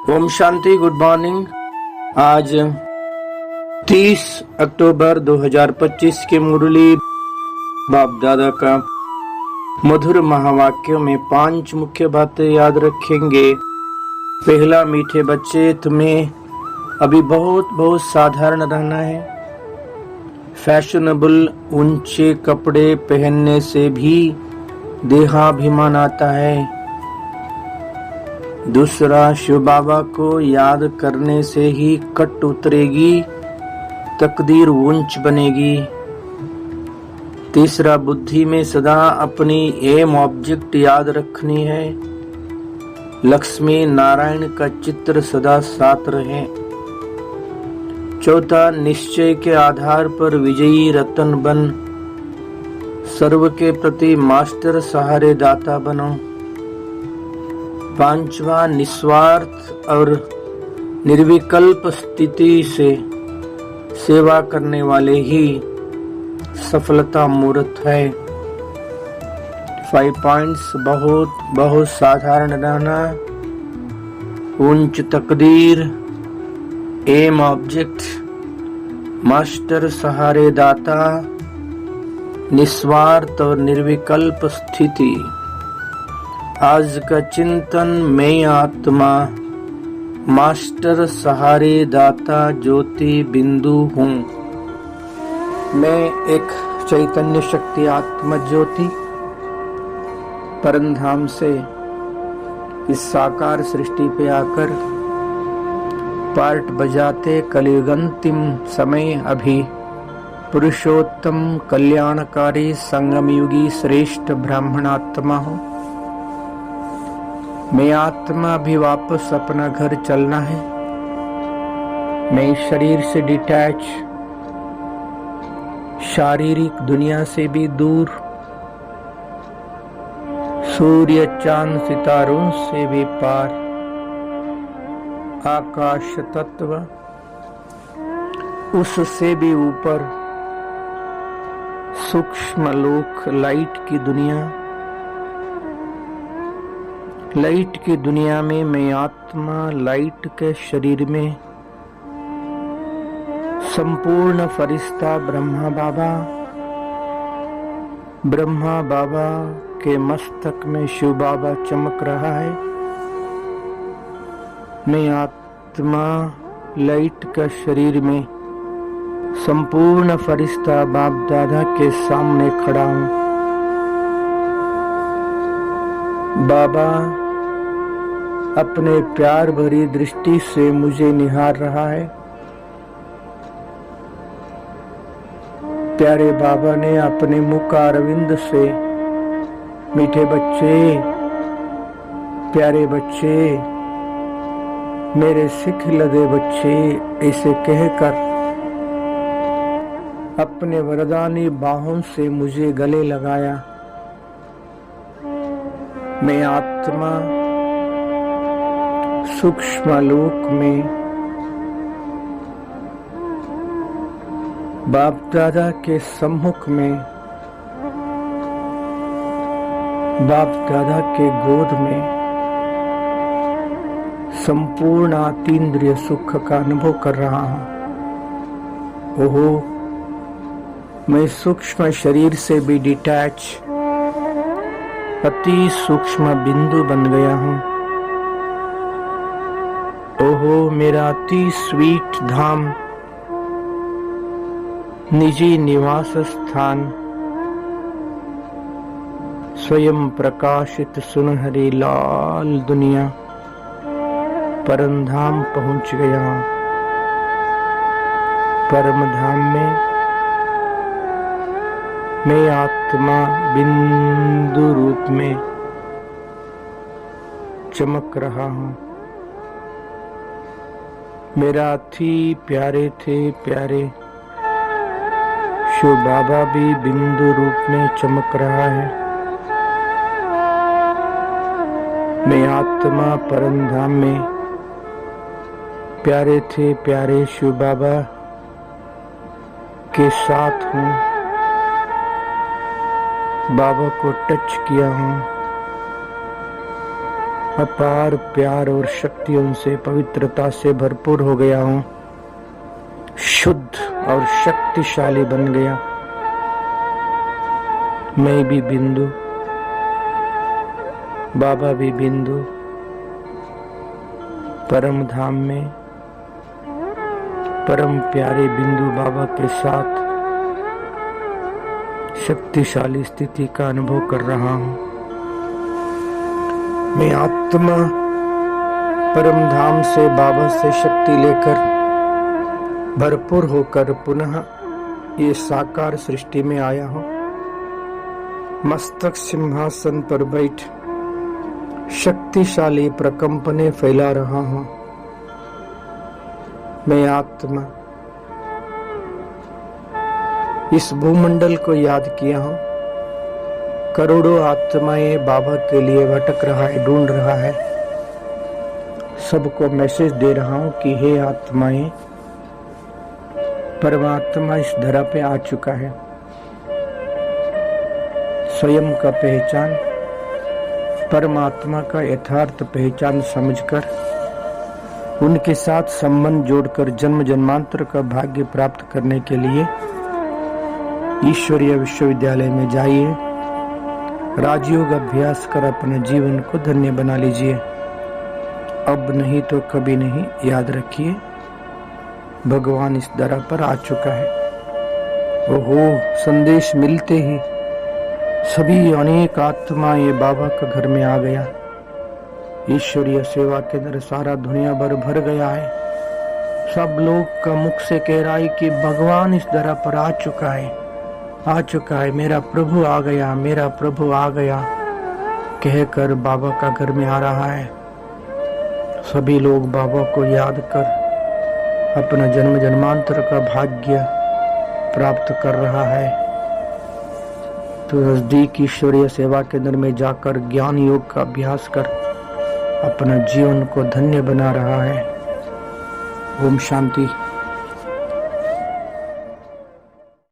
Om Shanti. Good morning. आज 30 अक्टूबर 2025 के मुरली बाप दादा का मधुर महावाक्यों में 5 मुख्य बातें याद रखेंगे। पहला, मीठे बच्चे, तुम्हें अभी बहुत साधारण रहना है। फैशनेबल ऊंचे कपड़े पहनने से भी देहाभिमान आता है। दूसरा, शिव बाबा को याद करने से ही कट उतरेगी, तकदीर ऊंच बनेगी। तीसरा, बुद्धि में सदा अपनी एम ऑब्जेक्ट याद रखनी है। लक्ष्मी नारायण का चित्र सदा साथ रहे। चौथा, निश्चय के आधार पर विजयी रतन बन सर्व के प्रति मास्टर सहारे दाता बनो। पांचवा, निस्वार्थ और निर्विकल्प स्थिति से सेवा करने वाले ही सफलता मूर्त है। 5 पॉइंट्स, बहुत साधारण रहना, उच्च तकदीर, एम ऑब्जेक्ट, मास्टर सहारे दाता, निस्वार्थ और निर्विकल्प स्थिति। आज का चिंतन, मैं आत्मा मास्टर सहारे दाता ज्योति बिंदु हूँ। मैं एक चैतन्य शक्ति आत्मा ज्योति परमधाम से इस साकार सृष्टि पे आकर पार्ट बजाते कलियुगंतिम समय अभी पुरुषोत्तम कल्याणकारी संगम युगी श्रेष्ठ ब्राह्मणात्मा हूँ। मैं आत्मा भी वापस अपना घर चलना है। मैं शरीर से डिटैच, शारीरिक दुनिया से भी दूर, सूर्य चांद सितारों से भी पार, आकाश तत्व उससे भी ऊपर, सूक्ष्म लोक लाइट की दुनिया। लाइट की दुनिया में मैं आत्मा लाइट के शरीर में संपूर्ण फरिश्ता ब्रह्मा बाबा के मस्तक में शिव बाबा चमक रहा है। मैं आत्मा लाइट का शरीर में संपूर्ण फरिश्ता बाप दादा के सामने खड़ा हूँ। बाबा अपने प्यार भरी दृष्टि से मुझे निहार रहा है। प्यारे बाबा ने अपने मुख अरविंद से मीठे बच्चे, प्यारे बच्चे, मेरे सिख लगे बच्चे ऐसे कहकर अपने वरदानी बाहों से मुझे गले लगाया। मैं आत्मा सूक्ष्म लोक में बाप दादा के सम्मुख में, बाप दादा के गोद में संपूर्ण अतीन्द्रिय सुख का अनुभव कर रहा हूँ। ओहो, मैं सूक्ष्म शरीर से भी डिटैच, अति सूक्ष्म बिंदु बन गया हूँ। ओहो, मेरा अति स्वीट धाम, निजी निवास स्थान, स्वयं प्रकाशित सुनहरी लाल दुनिया परमधाम पहुंच गया हूं। परमधाम में मैं आत्मा बिंदु रूप में चमक रहा हूं। मेरा अति प्यारे थे प्यारे शिव बाबा भी बिंदु रूप में चमक रहा है। मैं आत्मा परमधाम में प्यारे थे प्यारे शिव बाबा के साथ हूँ। बाबा को टच किया हूँ। अपार प्यार और शक्तियों से, पवित्रता से भरपूर हो गया हूँ, शुद्ध और शक्तिशाली बन गया। मैं भी बिंदु, बाबा भी बिंदु, परम धाम में परम प्यारे बिंदु बाबा के साथ शक्तिशाली स्थिति का अनुभव कर रहा हूँ। मैं आत्मा परम धाम से, बाबा से शक्ति लेकर भरपूर होकर पुनः ये साकार सृष्टि में आया हूँ। मस्तक सिंहासन पर बैठ शक्तिशाली प्रकंपने फैला रहा हूँ। मैं आत्मा इस भूमंडल को याद किया हूँ। करोड़ों आत्माएं बाबा के लिए भटक रहा है, ढूंढ रहा है। सबको मैसेज दे रहा हूँ कि हे आत्माएं, परमात्मा इस धरा पे आ चुका है। स्वयं का पहचान, परमात्मा का यथार्थ पहचान समझकर उनके साथ संबंध जोड़कर जन्म जन्मांतर का भाग्य प्राप्त करने के लिए ईश्वरीय विश्वविद्यालय में जाइए। राजयोग अभ्यास कर अपने जीवन को धन्य बना लीजिए। अब नहीं तो कभी नहीं, याद रखिए भगवान इस दरा पर आ चुका है। ओहो, संदेश मिलते ही सभी अनेक आत्माएं बाबा के घर में आ गया। ईश्वरीय सेवा के अंदर सारा दुनिया भर भर गया है। सब लोग का मुख से कह रहा है कि भगवान इस दरा पर आ चुका है, आ चुका है, मेरा प्रभु आ गया, मेरा प्रभु आ गया कहकर बाबा का घर में आ रहा है। सभी लोग बाबा को याद कर अपना जन्म जन्मांतर का भाग्य प्राप्त कर रहा है। तो नजदीक ईश्वरीय सेवा केंद्र में जाकर ज्ञान योग का अभ्यास कर अपना जीवन को धन्य बना रहा है। ओम शांति।